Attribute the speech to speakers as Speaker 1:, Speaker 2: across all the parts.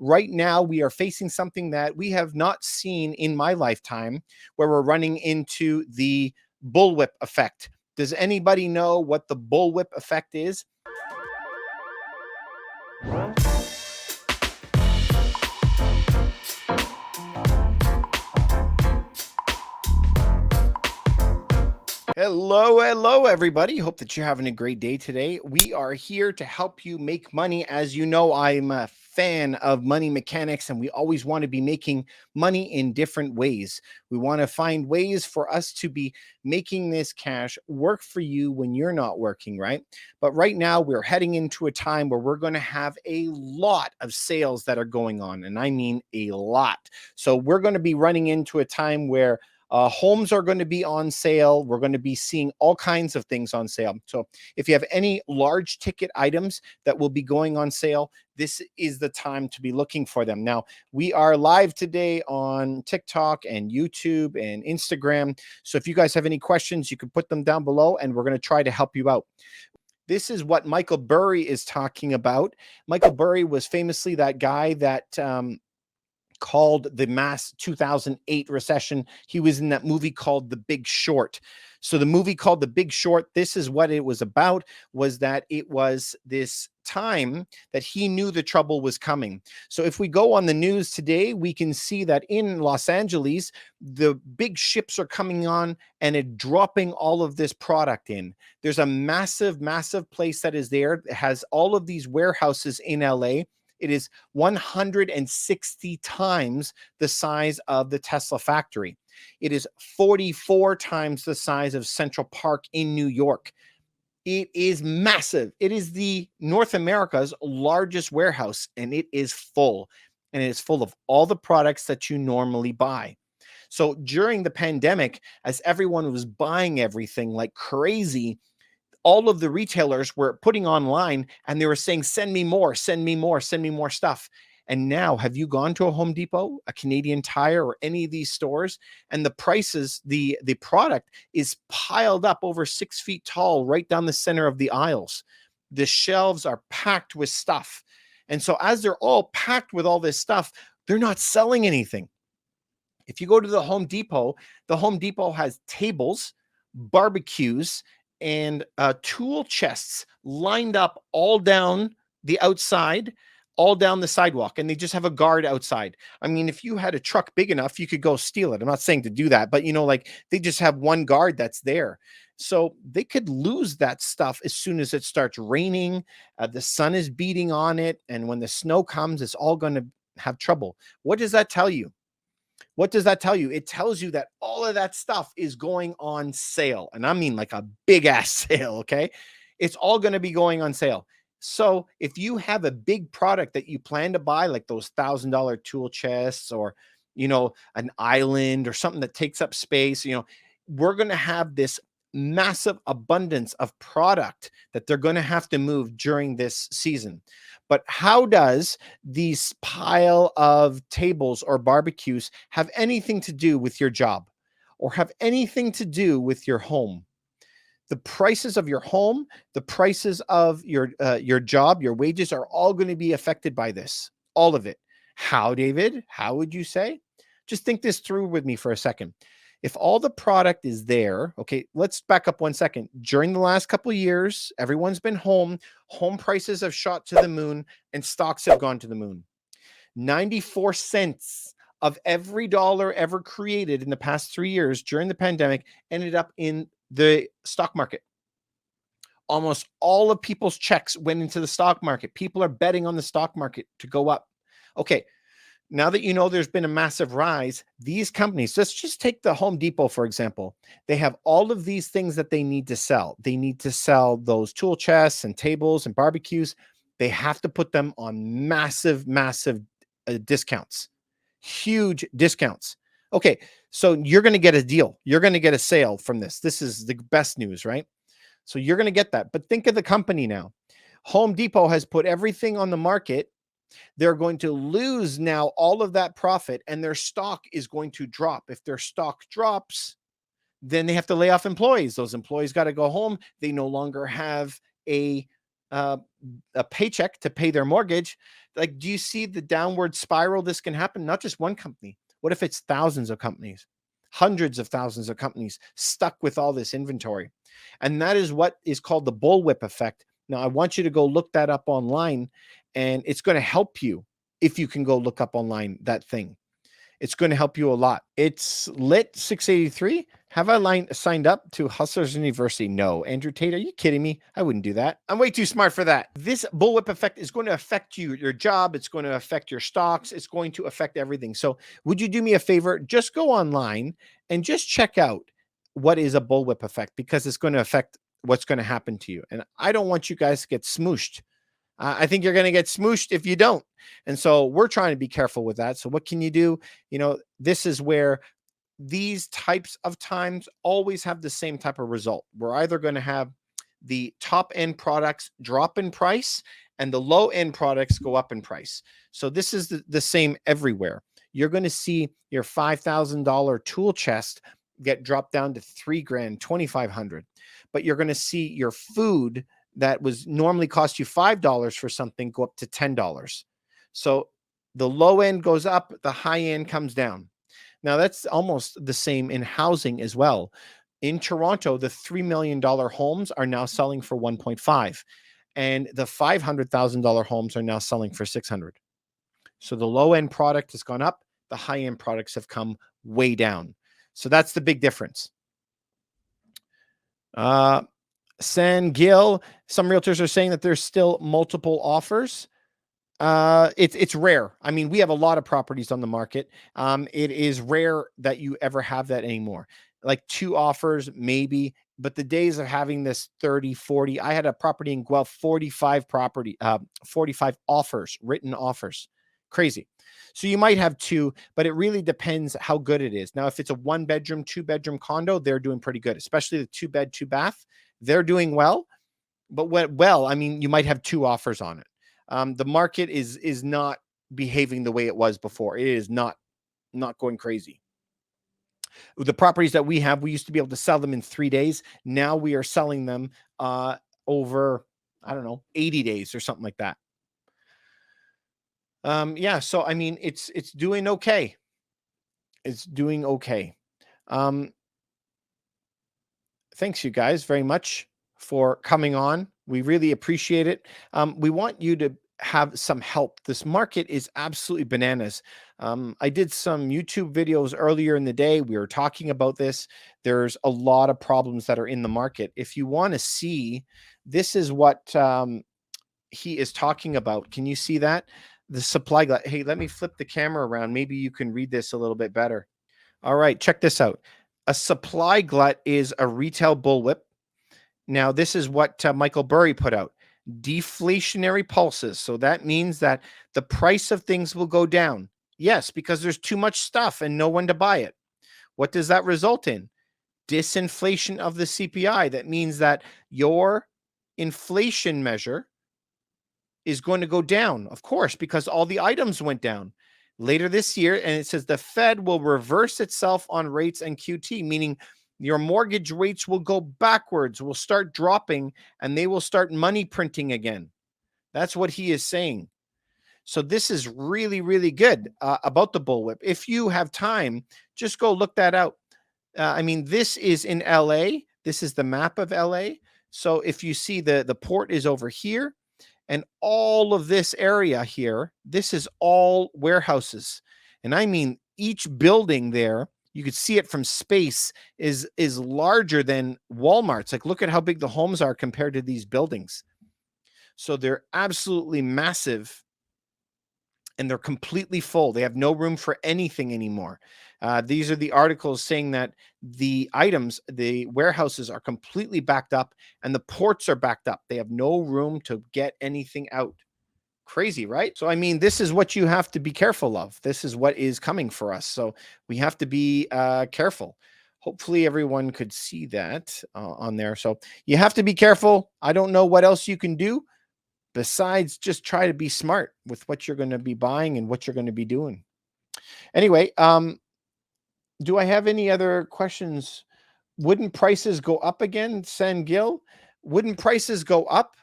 Speaker 1: Right now, we are facing something that we have not seen in my lifetime, where we're running into the bullwhip effect. Does anybody know what the bullwhip effect is? Hello, everybody. Hope that you're having a great day today. We are here to help you make money. As you know, I'm a fan of money mechanics, and we always want to be making money in different ways. We want to find ways for us to be making this cash work for you when you're not working, right? But right now, we're heading into a time where we're going to have a lot of sales that are going on, and I mean a lot. So, we're going to be running into a time where homes are going to be on sale. We're going to be seeing all kinds of things on sale. So, if you have any large ticket items that will be going on sale, this is the time to be looking for them. Now, we are live today on TikTok and YouTube and Instagram. So, if you guys have any questions, you can put them down below and we're going to try to help you out. This is what Michael Burry is talking about. Michael Burry was famously that guy that called the mass 2008 recession. He was in that movie called The Big Short. So the movie called The Big Short, this is what it was about, was that it was this time that he knew the trouble was coming. So if we go on the news today, we can see that in Los Angeles, the big ships are coming on and it dropping all of this product in. There's a massive place that is there. It has all of these warehouses in LA. It is 160 times the size of the Tesla factory. It is 44 times the size of Central Park in New York. It is massive. It is the North America's largest warehouse, and it is full. And it is full of all the products that you normally buy. So during the pandemic, as everyone was buying everything like crazy, all of the retailers were putting online and they were saying, send me more, send me more, send me more stuff. And now, have you gone to a Home Depot, a Canadian Tire, or any of these stores? And the prices, the product is piled up over 6 feet tall, right down the center of the aisles. The shelves are packed with stuff. And so as they're all packed with all this stuff, they're not selling anything. If you go to the Home Depot has tables, barbecues, and tool chests lined up all down the outside, all down the sidewalk, and they just have a guard outside. I mean, if you had a truck big enough, you could go steal it. I'm not saying to do that, but like they just have one guard that's there. So they could lose that stuff as soon as it starts raining. The sun is beating on it, and when the snow comes, it's all going to have trouble. What does that tell you? What does that tell you? It tells you that all of that stuff is going on sale. And I mean like a big ass sale, okay? It's all going to be going on sale. So if you have a big product that you plan to buy, like those $1,000 tool chests or, an island or something that takes up space, we're going to have this massive abundance of product that they're going to have to move during this season. But how does these pile of tables or barbecues have anything to do with your job or have anything to do with your home? The prices of your home, the prices of your job, your wages are all going to be affected by this. All of it. How, David? How would you say? Just think this through with me for a second. If all the product is there, okay, let's back up 1 second. During the last couple of years, everyone's been home. Home prices have shot to the moon and stocks have gone to the moon. 94 cents of every dollar ever created in the past 3 years during the pandemic ended up in the stock market. Almost all of people's checks went into the stock market. People are betting on the stock market to go up. Okay, now that you know there's been a massive rise, these companies, let's just take the Home Depot, for example. They have all of these things that they need to sell. They need to sell those tool chests and tables and barbecues. They have to put them on massive discounts, huge discounts. Okay, so you're going to get a deal. You're going to get a sale from this. This is the best news, right? So you're going to get that. But think of the company now. Home Depot has put everything on the market. They're going to lose now all of that profit and their stock is going to drop. If their stock drops, then they have to lay off employees. Those employees got to go home. They no longer have a uh, a paycheck to pay their mortgage. Like, do you see the downward spiral this can happen? Not just one company. What if it's thousands of companies, hundreds of thousands of companies stuck with all this inventory? And that is what is called the bullwhip effect. Now, I want you to go look that up online, and it's going to help you if you can go look up online that thing. It's going to help you a lot. It's lit 683. Have I signed up to Hustlers University? No. Andrew Tate, are you kidding me? I wouldn't do that. I'm way too smart for that. This bullwhip effect is going to affect you, your job. It's going to affect your stocks. It's going to affect everything. So would you do me a favor? Just go online and just check out what is a bullwhip effect, because it's going to affect what's going to happen to you. And I don't want you guys to get smooshed. I think you're going to get smooshed if you don't. And so we're trying to be careful with that. So what can you do? This is where these types of times always have the same type of result. We're either going to have the top end products drop in price and the low end products go up in price. So this is the same everywhere. You're going to see your $5,000 tool chest get dropped down to $3,000, $2,500. But you're going to see your food that was normally cost you $5 for something go up to $10. So the low end goes up, the high end comes down. Now that's almost the same in housing as well. In Toronto, the $3 million homes are now selling for 1.5, and the $500,000 homes are now selling for 600. So the low end product has gone up, the high end products have come way down. So that's the big difference. San Gil, some realtors are saying that there's still multiple offers. It's rare. I mean, we have a lot of properties on the market. It is rare that you ever have that anymore. Like 2 offers, maybe, but the days of having this 30, 40, I had a property in Guelph, 45 offers, written offers. Crazy. So you might have 2, but it really depends how good it is. Now, if it's a 1-bedroom, 2-bedroom condo, they're doing pretty good, especially the 2-bed, 2-bath. They're doing well. But I mean, you might have 2 offers on it. The market is not behaving the way it was before. It is not going crazy. The properties that we have, we used to be able to sell them in 3 days. Now we are selling them over, I don't know, 80 days or something like that. Yeah, so I mean, it's doing okay. It's doing okay. Thanks you guys very much for coming on. We really appreciate it. We want you to have some help. This market is absolutely bananas. I did some YouTube videos earlier in the day. We were talking about this. There's a lot of problems that are in the market. If you want to see, this is what he is talking about. Can you see that? The supply glut. Hey, let me flip the camera around. Maybe you can read this a little bit better. All right, check this out. A supply glut is a retail bullwhip. Now, this is what Michael Burry put out. Deflationary pulses. So that means that the price of things will go down. Yes, because there's too much stuff and no one to buy it. What does that result in? Disinflation of the CPI. That means that your inflation measure is going to go down, of course, because all the items went down later this year. And it says the Fed will reverse itself on rates and QT, meaning your mortgage rates will go backwards, will start dropping, and they will start money printing again. That's what he is saying. So this is really, really good about the bullwhip. If you have time, just go look that out. I mean, this is in LA. This is the map of LA. So if you see the port is over here, and all of this area here, this is all warehouses. And I mean, each building there, you could see it from space, is larger than Walmart's. Like, look at how big the homes are compared to these buildings. So they're absolutely massive, and they're completely full. They have no room for anything anymore. These are the articles saying that the items, the warehouses are completely backed up and the ports are backed up. They have no room to get anything out. Crazy, right? So, I mean, this is what you have to be careful of. This is what is coming for us. So we have to be careful. Hopefully everyone could see that on there. So you have to be careful. I don't know what else you can do besides just try to be smart with what you're going to be buying and what you're going to be doing. Anyway, do I have any other questions? Wouldn't prices go up again, San Gil? Wouldn't prices go up?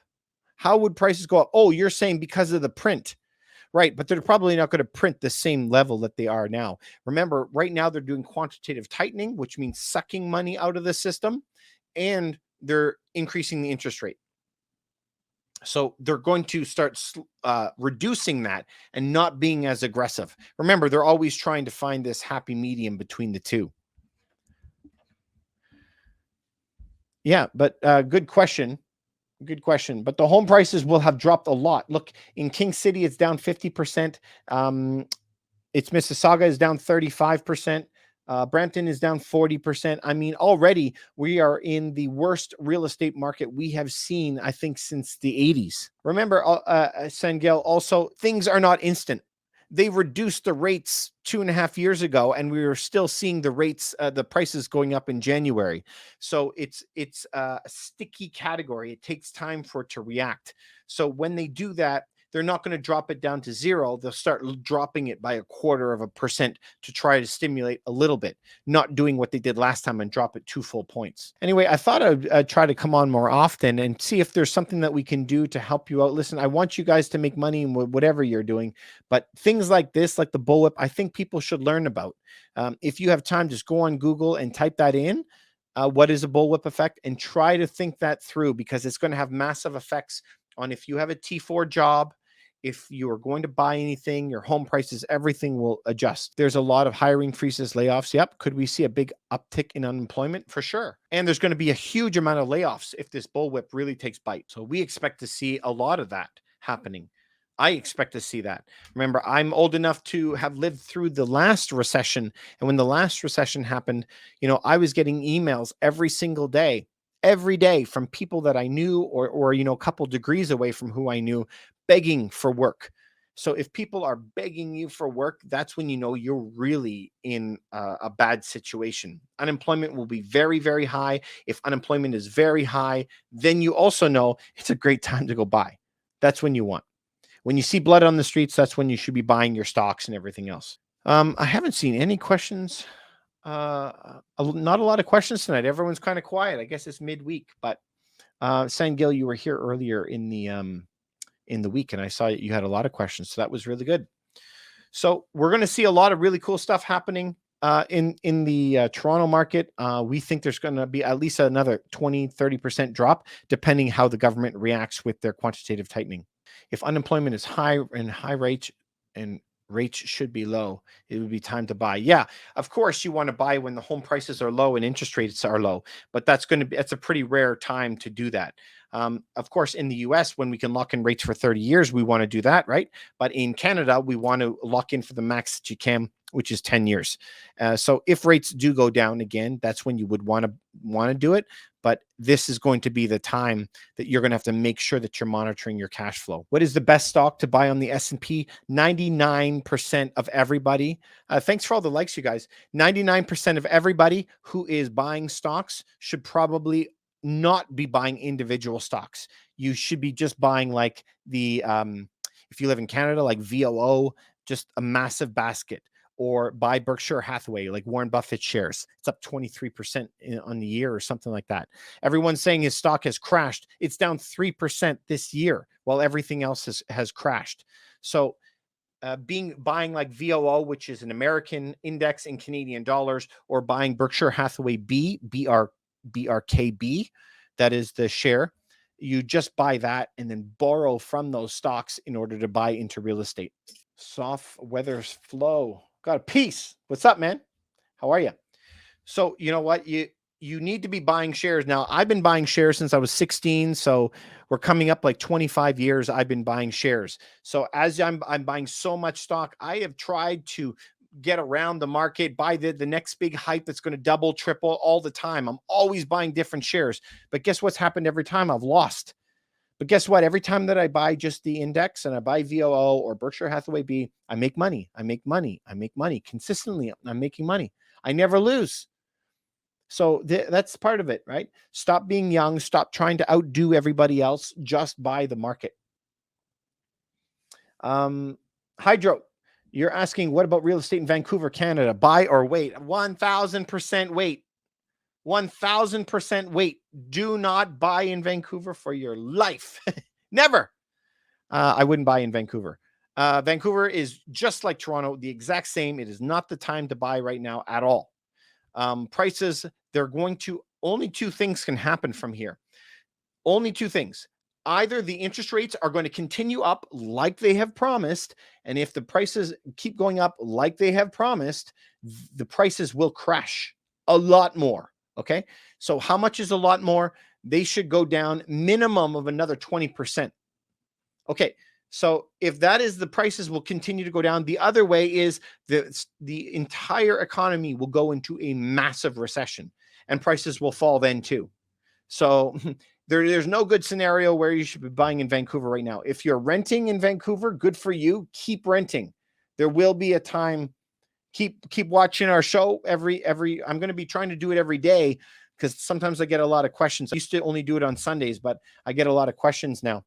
Speaker 1: How would prices go up? Oh, you're saying because of the print. Right, but they're probably not going to print the same level that they are now. Remember, right now they're doing quantitative tightening, which means sucking money out of the system, and they're increasing the interest rate. So they're going to start reducing that and not being as aggressive. Remember, they're always trying to find this happy medium between the two. Yeah, but good question. Good question. But the home prices will have dropped a lot. Look, in King City, it's down 50%. It's Mississauga is down 35%. Brampton is down 40%. I mean, already we are in the worst real estate market we have seen, I think, since the 80s. Remember, Sengel, also, things are not instant. They reduced the rates 2.5 years ago, and we were still seeing the rates, the prices going up in January. So it's a sticky category. It takes time for it to react. So when they do that, they're not going to drop it down to zero. They'll start dropping it by 0.25% to try to stimulate a little bit, not doing what they did last time and drop it 2 full points. Anyway, I thought I'd try to come on more often and see if there's something that we can do to help you out. Listen, I want you guys to make money in whatever you're doing, but things like this, like the bullwhip, I think people should learn about. If you have time, just go on Google and type that in. What is a bullwhip effect? And try to think that through, because it's going to have massive effects on if you have a T4 job, if you are going to buy anything, your home prices, everything will adjust. There's a lot of hiring freezes, layoffs. Yep. Could we see a big uptick in unemployment? For sure. And there's going to be a huge amount of layoffs if this bullwhip really takes bite. So we expect to see a lot of that happening. I expect to see that. Remember, I'm old enough to have lived through the last recession. And when the last recession happened, I was getting emails every single day, every day, from people that I knew or a couple degrees away from who I knew, begging for work. So if people are begging you for work, that's when you know you're really in a bad situation. Unemployment will be very, very high. If unemployment is very high, then you also know it's a great time to go buy. That's when you want. When you see blood on the streets, that's when you should be buying your stocks and everything else. I haven't seen any questions. Not a lot of questions tonight. Everyone's kind of quiet. I guess it's midweek, but Sangil, you were here earlier in the week, and I saw you had a lot of questions, so that was really good. So we're going to see a lot of really cool stuff happening in the Toronto market. We think there's going to be at least another 20-30% drop, depending how the government reacts with their quantitative tightening. If unemployment is high and high rates and rates should be low, it would be time to buy. Yeah, of course you want to buy when the home prices are low and interest rates are low, but that's a pretty rare time to do that. Of course, in the US, when we can lock in rates for 30 years, we want to do that, right? But in Canada, we want to lock in for the max that you can, which is 10 years. So if rates do go down again, that's when you would want to do it. But this is going to be the time that you're going to have to make sure that you're monitoring your cash flow. What is the best stock to buy on the S&P? 99% of everybody. Thanks for all the likes, you guys. 99% of everybody who is buying stocks should probably not be buying individual stocks. You should be just buying like if you live in Canada, like VOO, just a massive basket. Or buy Berkshire Hathaway, like Warren Buffett shares. It's up 23% on the year or something like that. Everyone's saying his stock has crashed. It's down 3% this year while everything else has crashed. So buying like VOO, which is an American index in Canadian dollars, or buying Berkshire Hathaway BRKB, that is the share. You just buy that and then borrow from those stocks in order to buy into real estate. Soft weather flow. Got a piece. What's up, man? How are you? So you know what? You need to be buying shares. Now, I've been buying shares since I was 16. So we're coming up like 25 years. I've been buying shares. So as I'm buying so much stock, I have tried to get around the market, buy the next big hype that's going to double, triple all the time. I'm always buying different shares. But guess what's happened every time? I've lost. But guess what? Every time that I buy just the index and I buy VOO or Berkshire Hathaway B, I make money. I make money. I make money consistently. I'm making money. I never lose. So that's part of it, right? Stop being young. Stop trying to outdo everybody else. Just buy the market. Hydro, you're asking, what about real estate in Vancouver, Canada? Buy or wait? 1,000% wait. 1,000% wait. Do not buy in Vancouver for your life. Never. I wouldn't buy in Vancouver. Vancouver is just like Toronto, the exact same. It is not the time to buy right now at all. Prices, they're going to, only two things can happen from here. Only two things. Either the interest rates are going to continue up like they have promised, and if the prices keep going up like they have promised, the prices will crash a lot more. Okay. So, how much is a lot more? They should go down minimum of another 20%. Okay. So if that is, the prices will continue to go down. The other way is the entire economy will go into a massive recession and prices will fall then too. So there's no good scenario where you should be buying in Vancouver right now. If you're renting in Vancouver, good for you. Keep renting. There will be a time. Keep watching our show every. I'm going to be trying to do it every day because sometimes I get a lot of questions. I used to only do it on Sundays, but I get a lot of questions now.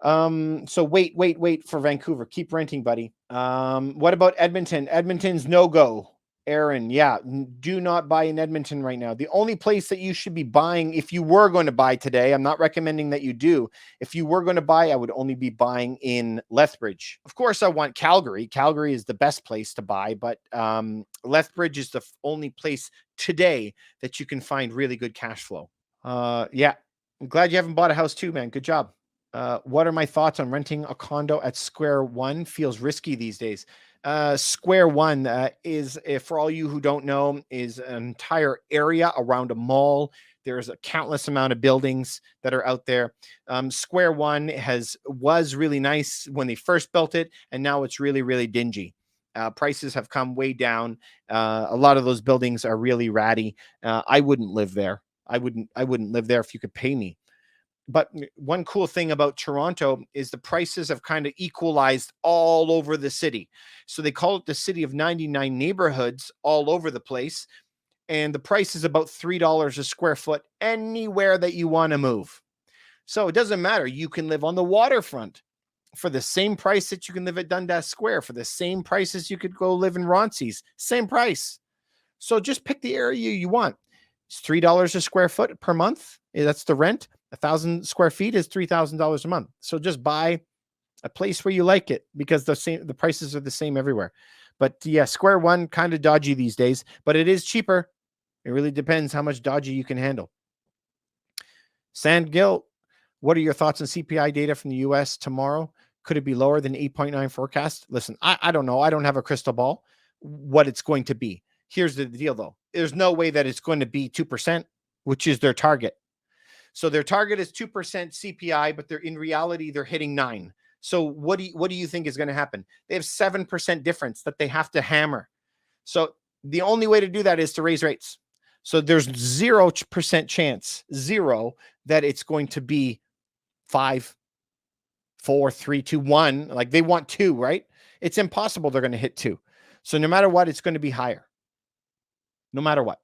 Speaker 1: So wait for Vancouver. Keep renting, buddy. What about Edmonton? Edmonton's no go. Aaron, yeah, do not buy in Edmonton right now. The only place that you should be buying, if you were going to buy today, I'm not recommending that you do. If you were going to buy, I would only be buying in Lethbridge. Of course, I want Calgary. Calgary is the best place to buy, but Lethbridge is the only place today that you can find really good cash flow. Yeah, I'm glad you haven't bought a house too, man. Good job. What are my thoughts on renting a condo at Square One? Feels risky these days. Square One is, for all you who don't know, is an entire area around a mall. There's a countless amount of buildings that are out there. Square One was really nice when they first built it, and now it's really, really dingy. Prices have come way down. A lot of those buildings are really ratty. I wouldn't live there. I wouldn't live there if you could pay me. But one cool thing about Toronto is the prices have kind of equalized all over the city. So they call it the city of 99 neighborhoods all over the place. And the price is about $3 a square foot anywhere that you want to move. So it doesn't matter. You can live on the waterfront for the same price that you can live at Dundas Square, for the same price as you could go live in Ronces. Same price. So just pick the area you want. It's $3 a square foot per month. That's the rent. 1,000 square feet is $3,000 a month. So just buy a place where you like it, because the prices are the same everywhere. But yeah, Square One kind of dodgy these days, but it is cheaper. It really depends how much dodgy you can handle. Sandgill, what are your thoughts on CPI data from the US tomorrow? Could it be lower than 8.9 forecast? Listen, I don't know. I don't have a crystal ball what it's going to be. Here's the deal though. There's no way that it's going to be 2%, which is their target. So their target is 2% CPI, but in reality, they're hitting 9. So what do you think is going to happen? They have 7% difference that they have to hammer. So the only way to do that is to raise rates. So there's 0% chance, that it's going to be 5, 4, 3, 2, 1. Like they want 2, right? It's impossible they're going to hit 2. So no matter what, it's going to be higher. No matter what.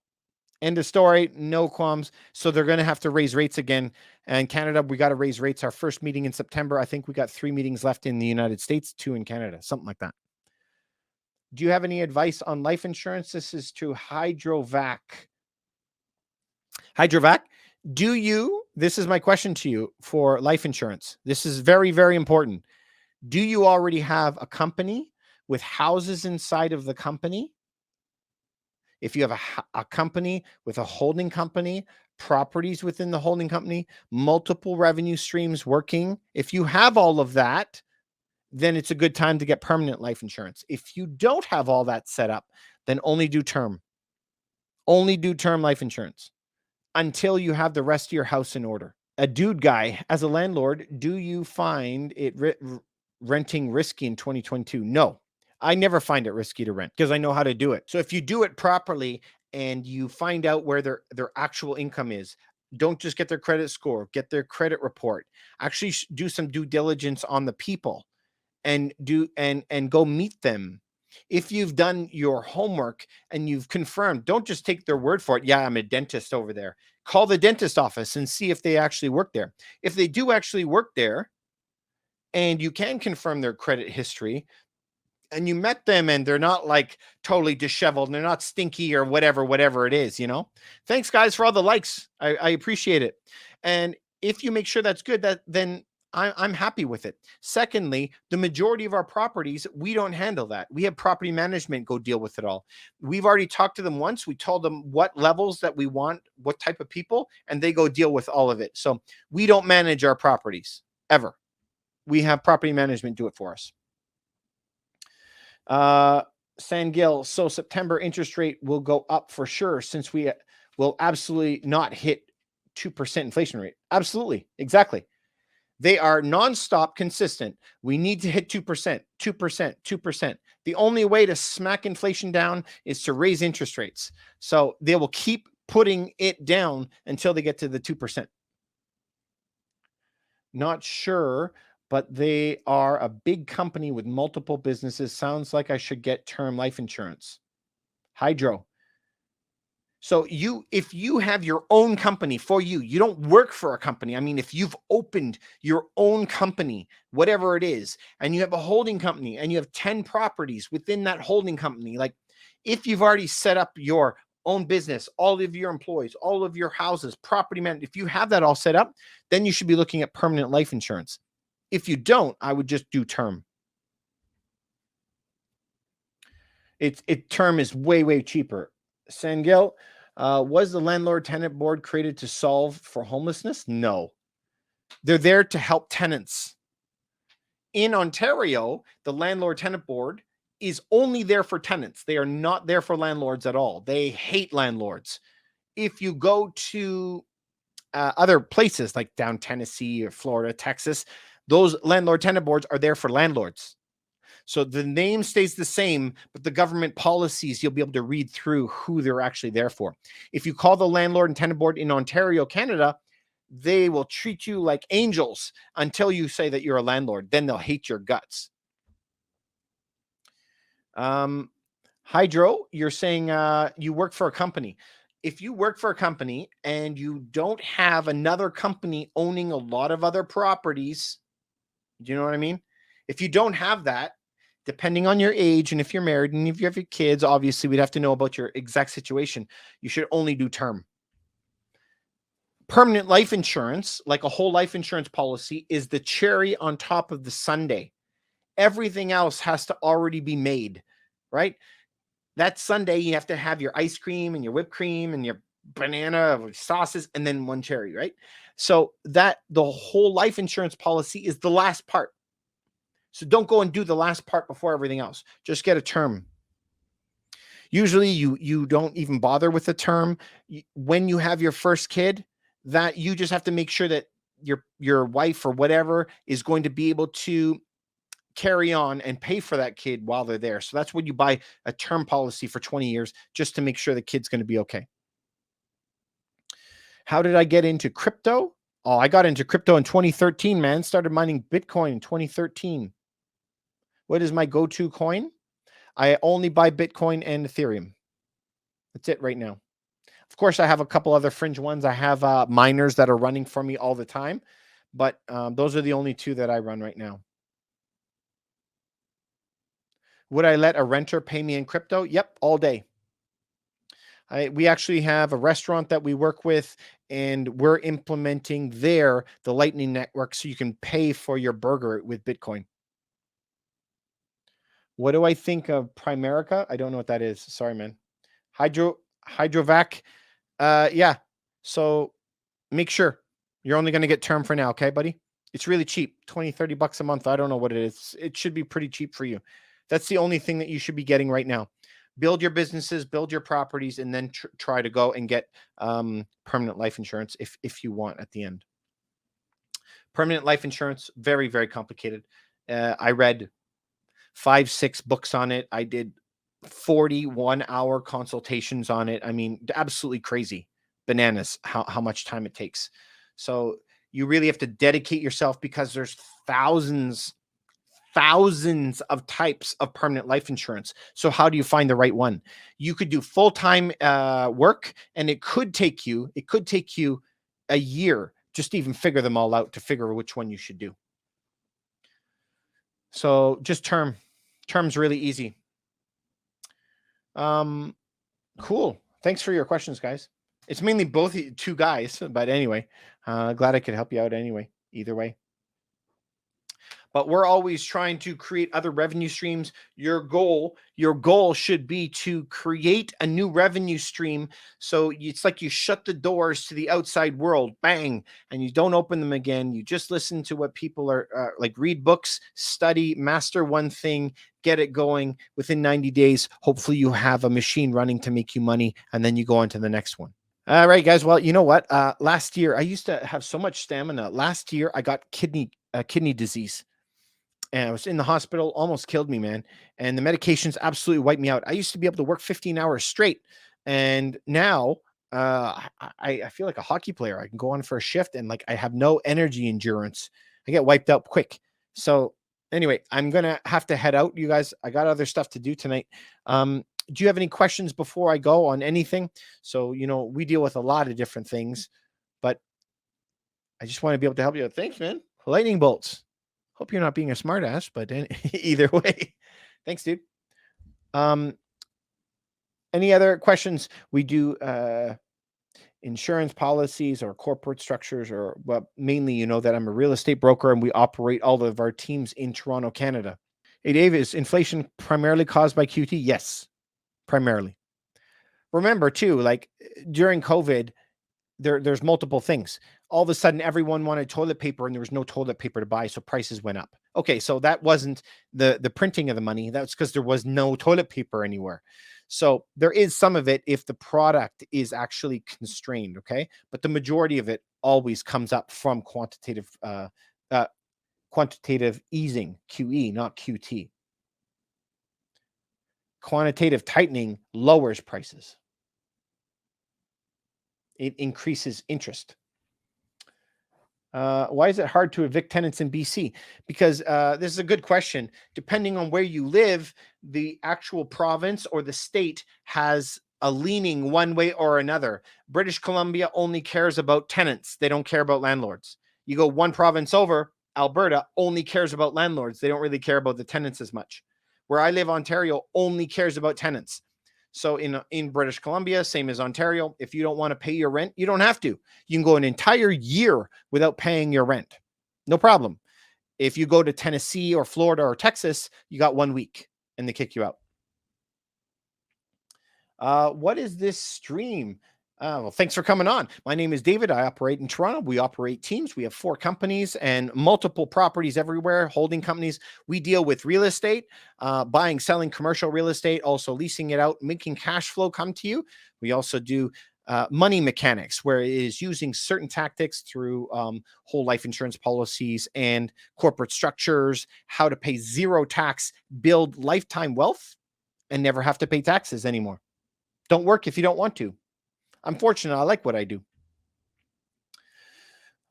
Speaker 1: End of story, no qualms. So they're going to have to raise rates again. And Canada, we got to raise rates. Our first meeting in September. I think we got 3 meetings left in the United States, 2 in Canada, something like that. Do you have any advice on life insurance? This is to Hydrovac. Hydrovac, this is my question to you for life insurance. This is very, very important. Do you already have a company with houses inside of the company? If you have a company with a holding company, properties within the holding company, multiple revenue streams working, if you have all of that, then it's a good time to get permanent life insurance. If you don't have all that set up, then only do term. Only do term life insurance until you have the rest of your house in order. A dude guy, as a landlord, do you find it renting risky in 2022? No. I never find it risky to rent because I know how to do it. So if you do it properly and you find out where their actual income is, don't just get their credit score, get their credit report. Actually do some due diligence on the people and go meet them. If you've done your homework and you've confirmed, don't just take their word for it. Yeah, I'm a dentist over there. Call the dentist office and see if they actually work there. If they do actually work there and you can confirm their credit history, and you met them and they're not like totally disheveled and they're not stinky or whatever it is, Thanks guys for all the likes. I appreciate it. And if you make sure that's good, then I'm happy with it. Secondly, the majority of our properties, we don't handle that. We have property management go deal with it all. We've already talked to them once. We told them what levels that we want, what type of people, and they go deal with all of it. So we don't manage our properties ever. We have property management do it for us. Sangil, so September interest rate will go up for sure since we will absolutely not hit 2% inflation rate. Absolutely. Exactly. They are nonstop consistent. We need to hit 2%, 2%, 2%. The only way to smack inflation down is to raise interest rates. So they will keep putting it down until they get to the 2%. Not sure, but they are a big company with multiple businesses. Sounds like I should get term life insurance. Hydro. So if you have your own company for you, you don't work for a company. I mean, if you've opened your own company, whatever it is, and you have a holding company and you have 10 properties within that holding company, like if you've already set up your own business, all of your employees, all of your houses, property man, if you have that all set up, then you should be looking at permanent life insurance. If you don't, I would just do term. Term is way cheaper. Sangil, was the landlord tenant board created to solve for homelessness? No, they're there to help tenants. In Ontario, the landlord tenant board is only there for tenants. They are not there for landlords at all. They hate landlords. If you go to other places like down Tennessee or Florida, Texas, those landlord tenant boards are there for landlords. So the name stays the same, but the government policies, you'll be able to read through who they're actually there for. If you call the landlord and tenant board in Ontario, Canada, they will treat you like angels until you say that you're a landlord. Then they'll hate your guts. Hydro, you're saying you work for a company. If you work for a company and you don't have another company owning a lot of other properties, do you know what I mean? If you don't have that, depending on your age and if you're married and if you have your kids, obviously we'd have to know about your exact situation. You should only do term. Permanent life insurance, like a whole life insurance policy, is the cherry on top of the sundae. Everything else has to already be made, right? That sundae, you have to have your ice cream and your whipped cream and your banana sauces and then one cherry, right? So that the whole life insurance policy is the last part. So don't go and do the last part before everything else. Just get a term. Usually you don't even bother with the term. When you have your first kid, that you just have to make sure that your wife or whatever is going to be able to carry on and pay for that kid while they're there. So that's when you buy a term policy for 20 years just to make sure the kid's going to be okay. How did I get into crypto? Oh, I got into crypto in 2013, man. Started mining Bitcoin in 2013. What is my go-to coin? I only buy Bitcoin and Ethereum. That's it right now. Of course, I have a couple other fringe ones. I have miners that are running for me all the time, but those are the only two that I run right now. Would I let a renter pay me in crypto? Yep, all day. We actually have a restaurant that we work with, and we're implementing there the Lightning Network so you can pay for your burger with Bitcoin. What do I think of Primerica? I don't know what that is. Sorry, man. Hydrovac. Yeah. So make sure you're only going to get term for now. Okay, buddy? It's really cheap. 20, 30 bucks a month. I don't know what it is. It should be pretty cheap for you. That's the only thing that you should be getting right now. Build your businesses, build your properties, and then try to go and get permanent life insurance if you want at the end. Permanent life insurance, very, very complicated. I read 5-6 books on it. I did 41-hour consultations on it. I mean, absolutely crazy, bananas, how much time it takes. So you really have to dedicate yourself because there's thousands of types of permanent life insurance. So how do you find the right one? You could do full-time work, and it could take you a year just to even figure them all out, to figure which one you should do. So just term's really easy. Cool. Thanks for your questions, guys. It's mainly both two guys, but anyway, glad I could help you out anyway, either way. but we're always trying to create other revenue streams. Your goal should be to create a new revenue stream. So it's like you shut the doors to the outside world, bang, and you don't open them again. You just listen to what people are like, read books, study, master one thing, get it going. Within 90 days, hopefully you have a machine running to make you money, and then you go on to the next one. All right, guys. Well, you know what? Last year I used to have so much stamina. Last year I got kidney disease, and I was in the hospital, almost killed me, man. And the medications absolutely wiped me out. I used to be able to work 15 hours straight, and now I feel like a hockey player. I can go on for a shift, and like I have no energy endurance. I get wiped out quick. So anyway, I'm gonna have to head out, you guys. I got other stuff to do tonight. Do you have any questions before I go on anything? So we deal with a lot of different things, but I just want to be able to help you. Thanks, man. Lightning bolts. Hope you're not being a smartass, but either way, thanks, dude. Any other questions? We do insurance policies or corporate structures, or well, mainly, that I'm a real estate broker and we operate all of our teams in Toronto, Canada. Hey, Dave, is inflation primarily caused by QT? Yes, primarily. Remember too, like during COVID, there's multiple things. All of a sudden, everyone wanted toilet paper, and there was no toilet paper to buy, so prices went up. Okay, so that wasn't the printing of the money. That's because there was no toilet paper anywhere. So there is some of it if the product is actually constrained. Okay, but the majority of it always comes up from quantitative easing, QE, not QT. Quantitative tightening lowers prices. It increases interest. Why is it hard to evict tenants in BC? Because this is a good question. Depending on where you live, the actual province or the state has a leaning one way or another. British Columbia only cares about tenants. They don't care about landlords. You go one province over, Alberta only cares about landlords. They don't really care about the tenants as much. Where I live, Ontario only cares about tenants. So in British Columbia, same as Ontario, if you don't want to pay your rent, you don't have to. You can go an entire year without paying your rent. No problem. If you go to Tennessee or Florida or Texas, you got 1 week and they kick you out. What is this stream? Well, thanks for coming on. My name is David. I operate in Toronto. We operate teams. We have 4 companies and multiple properties everywhere, holding companies. We deal with real estate, buying, selling commercial real estate, also leasing it out, making cash flow come to you. We also do money mechanics, where it is using certain tactics through whole life insurance policies and corporate structures, how to pay zero tax, build lifetime wealth, and never have to pay taxes anymore. Don't work if you don't want to. I'm fortunate. I like what I do.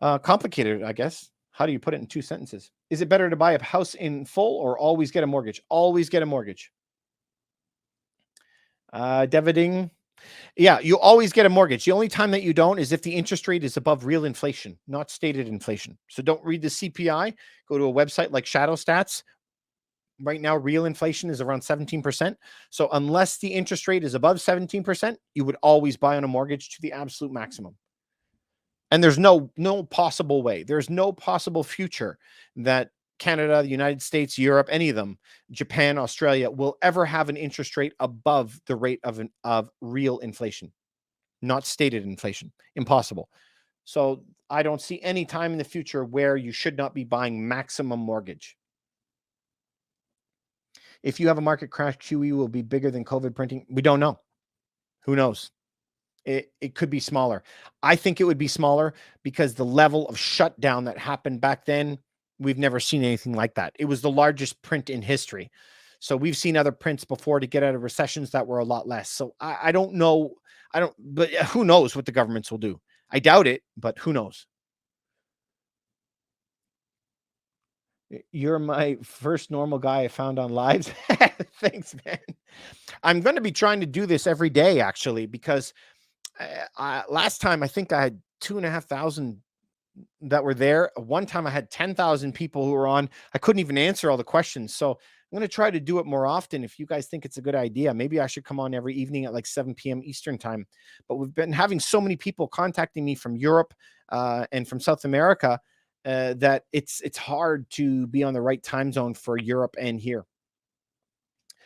Speaker 1: Complicated, I guess. How do you put it in 2 sentences? Is it better to buy a house in full or always get a mortgage? Always get a mortgage. Debiting. Yeah, you always get a mortgage. The only time that you don't is if the interest rate is above real inflation, not stated inflation. So don't read the CPI. Go to a website like Shadow Stats. Right now, real inflation is around 17%. So unless the interest rate is above 17%, you would always buy on a mortgage to the absolute maximum. And there's no possible way. There's no possible future that Canada, the United States, Europe, any of them, Japan, Australia, will ever have an interest rate above the rate of real inflation, not stated inflation. Impossible. So I don't see any time in the future where you should not be buying maximum mortgage. If you have a market crash, QE will be bigger than COVID printing. We don't know. Who knows? It could be smaller. I think it would be smaller because the level of shutdown that happened back then, we've never seen anything like that. It was the largest print in history. So we've seen other prints before to get out of recessions that were a lot less. So I don't know. But who knows what the governments will do? I doubt it, but who knows? You're my first normal guy I found on lives. Thanks, man. I'm going to be trying to do this every day, actually, because last time I think I had 2,500 that were there. One time I had 10,000 people who were on. I couldn't even answer all the questions. So I'm going to try to do it more often. If you guys think it's a good idea, maybe I should come on every evening at like 7 p.m. Eastern time. But we've been having so many people contacting me from Europe and from South America. that it's hard to be on the right time zone for Europe and here.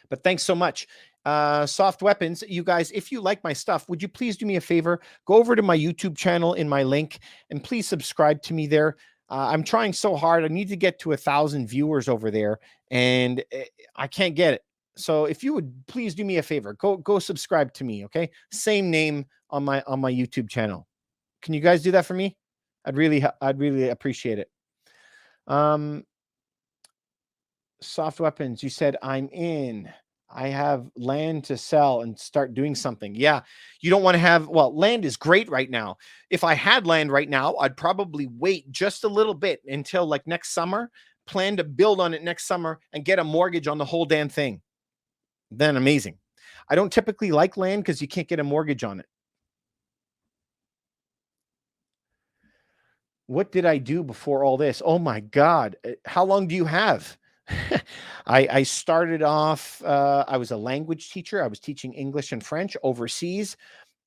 Speaker 1: But thanks so much. Soft Weapons, you guys, if you like my stuff, would you please do me a favor? Go over to my YouTube channel in my link and please subscribe to me there. I'm trying so hard. I need to get to 1,000 viewers over there, and I can't get it. So if you would please do me a favor, go subscribe to me, okay? Same name on my YouTube channel. Can you guys do that for me? I'd really appreciate it. Soft Weapons, you said I'm in. I have land to sell and start doing something. Yeah, you don't want to have, well, land is great right now. If I had land right now, I'd probably wait just a little bit until like next summer, plan to build on it next summer and get a mortgage on the whole damn thing. Then amazing. I don't typically like land because you can't get a mortgage on it. What did I do before all this? Oh my God. How long do you have? I started off, I was a language teacher. I was teaching English and French overseas.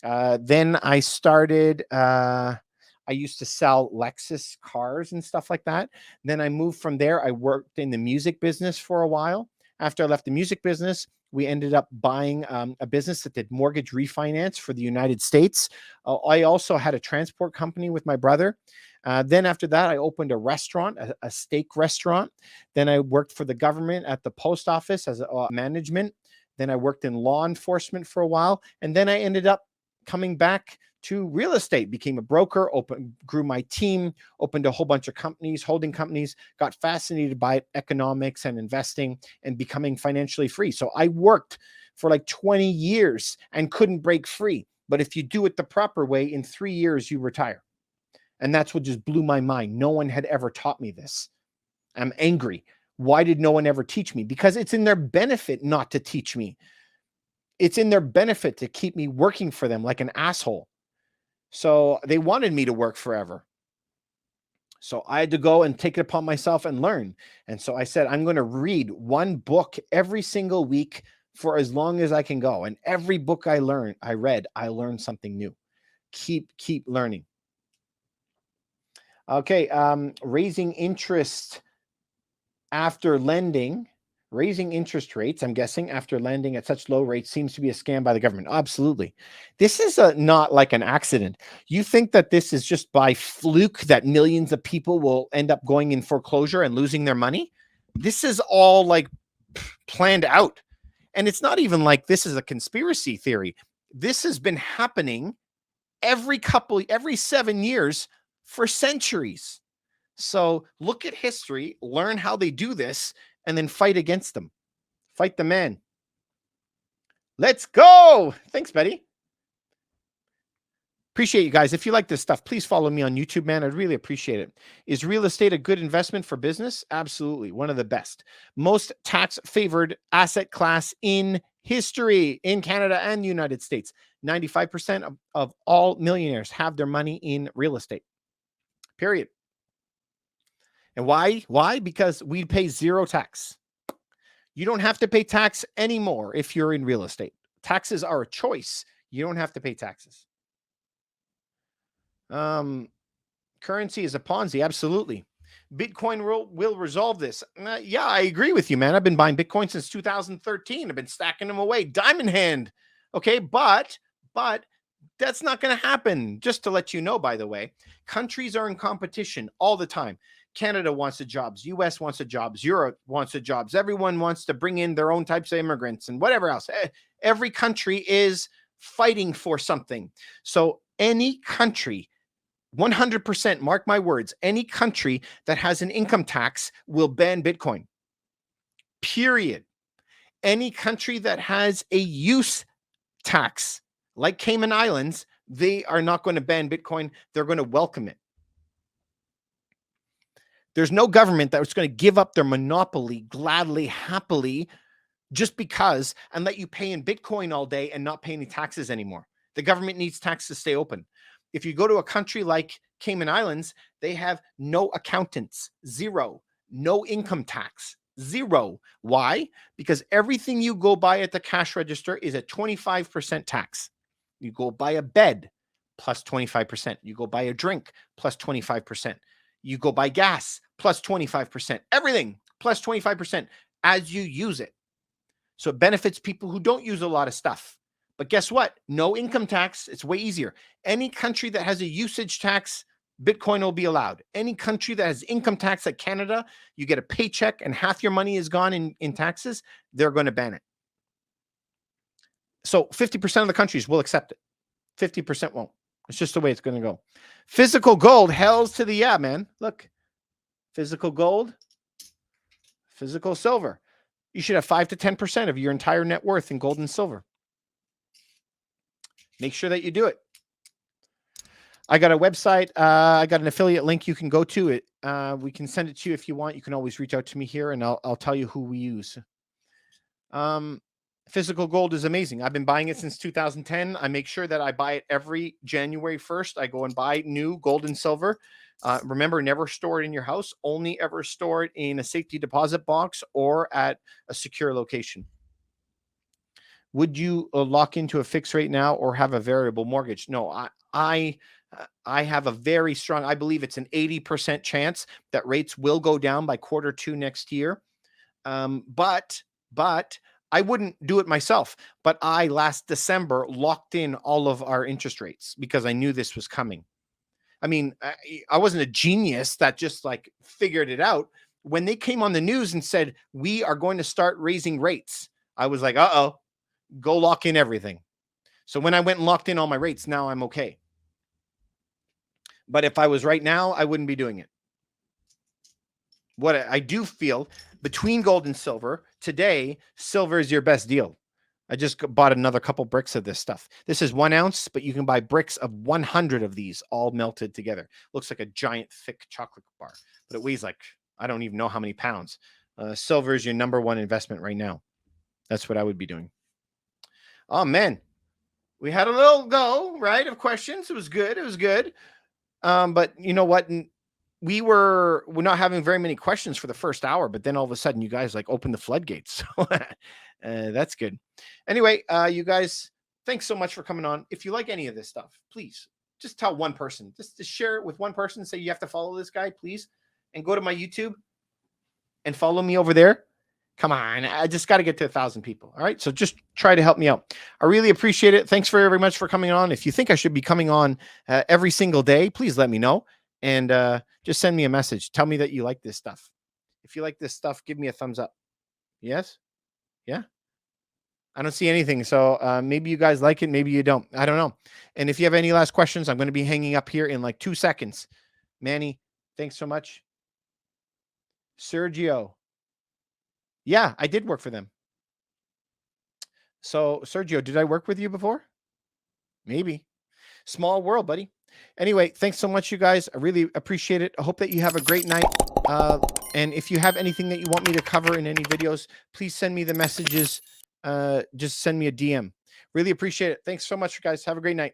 Speaker 1: Then I started, I used to sell Lexus cars and stuff like that. Then I moved from there. I worked in the music business for a while. After I left the music business, we ended up buying a business that did mortgage refinance for the United States. I also had a transport company with my brother. Then after that, I opened a restaurant, a steak restaurant. Then I worked for the government at the post office as a management. Then I worked in law enforcement for a while. And then I ended up coming back to real estate, became a broker, grew my team, opened a whole bunch of companies, holding companies, got fascinated by economics and investing and becoming financially free. So I worked for like 20 years and couldn't break free. But if you do it the proper way, in 3 years, you retire. And that's what just blew my mind. No one had ever taught me this. I'm angry. Why did no one ever teach me? Because it's in their benefit not to teach me. It's in their benefit to keep me working for them like an asshole. So they wanted me to work forever. So I had to go and take it upon myself and learn. And so I said, I'm going to read one book every single week for as long as I can go. And every book I read, I learned something new. Keep learning. Okay, raising interest after lending, raising interest rates, I'm guessing, after lending at such low rates seems to be a scam by the government. Absolutely. This is not like an accident. You think that this is just by fluke that millions of people will end up going in foreclosure and losing their money? This is all like planned out. And it's not even like this is a conspiracy theory. This has been happening every 7 years for centuries. So look at history, learn how they do this, and then fight against them. Fight the man. Let's go. Thanks, Betty. Appreciate you guys. If you like this stuff, please follow me on YouTube, man. I'd really appreciate it. Is real estate a good investment for business? Absolutely. One of the best. Most tax favored asset class in history in Canada and the United States. 95% of all millionaires have their money in real estate. Period. And why? Why? Because we pay zero tax. You don't have to pay tax anymore if you're in real estate. Taxes are a choice. You don't have to pay taxes. Currency is a Ponzi. Absolutely. Bitcoin will resolve this. Yeah, I agree with you, man. I've been buying Bitcoin since 2013. I've been stacking them away. Diamond hand. Okay, but that's not going to happen. Just to let you know, by the way, countries are in competition all the time. Canada wants the jobs. US wants the jobs. Europe wants the jobs. Everyone wants to bring in their own types of immigrants and whatever else. Every country is fighting for something. So any country, 100%, mark my words, any country that has an income tax will ban Bitcoin. Period. Any country that has a use tax, like Cayman Islands, they are not going to ban Bitcoin. They're going to welcome it. There's no government that's going to give up their monopoly gladly, happily, just because, and let you pay in Bitcoin all day and not pay any taxes anymore. The government needs tax to stay open. If you go to a country like Cayman Islands, they have no accountants, zero, no income tax, zero. Why? Because everything you go buy at the cash register is a 25% tax. You go buy a bed, plus 25%. You go buy a drink, plus 25%. You go buy gas, plus 25%. Everything, plus 25% as you use it. So it benefits people who don't use a lot of stuff. But guess what? No income tax. It's way easier. Any country that has a usage tax, Bitcoin will be allowed. Any country that has income tax like Canada, you get a paycheck and half your money is gone in taxes, they're going to ban it. So 50% of the countries will accept it. 50% won't. It's just the way it's going to go. Physical gold, hells to the yeah, man. Look, physical gold, physical silver. You should have 5 to 10% of your entire net worth in gold and silver. Make sure that you do it. I got a website. I got an affiliate link you can go to it. We can send it to you if you want. You can always reach out to me here and I'll tell you who we use. Physical gold is amazing. I've been buying it since 2010. I make sure that I buy it every January 1st. I go and buy new gold and silver. Remember, never store it in your house. Only ever store it in a safety deposit box or at a secure location. Would you lock into a fixed rate now or have a variable mortgage? No, I have a very strong, I believe it's an 80% chance that rates will go down by Q2 next year. But I wouldn't do it myself. But I last December locked in all of our interest rates because I knew this was coming. I mean, I wasn't a genius that just like figured it out. When they came on the news and said, we are going to start raising rates, I was like, uh-oh, go lock in everything. So when I went and locked in all my rates, now I'm okay. But if I was right now, I wouldn't be doing it. What I do feel between gold and silver today, silver is your best deal. I just bought another couple bricks of this stuff. This is 1 ounce, but you can buy bricks of 100 of these all melted together. Looks like a giant thick chocolate bar, but it weighs like, I don't even know how many pounds. Silver is your number one investment right now. That's what I would be doing. Oh man, we had a little go, right, of questions. It was good. It was good. But you know what? We're not having very many questions for the first hour, but then all of a sudden you guys like open the floodgates. So that's good. Anyway, you guys, thanks so much for coming on. If you like any of this stuff, please just tell one person, just to share it with one person. Say you have to follow this guy, please. And go to my YouTube and follow me over there. Come on. I just got to get to 1,000 people. All right. So just try to help me out. I really appreciate it. Thanks very much for coming on. If you think I should be coming on every single day, please let me know. And just send me a message. Tell me that you like this stuff. If you like this stuff, give me a thumbs up. Yes? Yeah? I don't see anything. So maybe you guys like it. Maybe you don't. I don't know. And if you have any last questions, I'm going to be hanging up here in like 2 seconds. Manny, thanks so much. Sergio. Yeah, I did work for them. So, Sergio, did I work with you before? Maybe. Small world, buddy. Anyway, thanks so much, you guys. I really appreciate it. I hope that you have a great night. And if you have anything that you want me to cover in any videos, please send me the messages. Just send me a DM. Really appreciate it. Thanks so much, guys. Have a great night.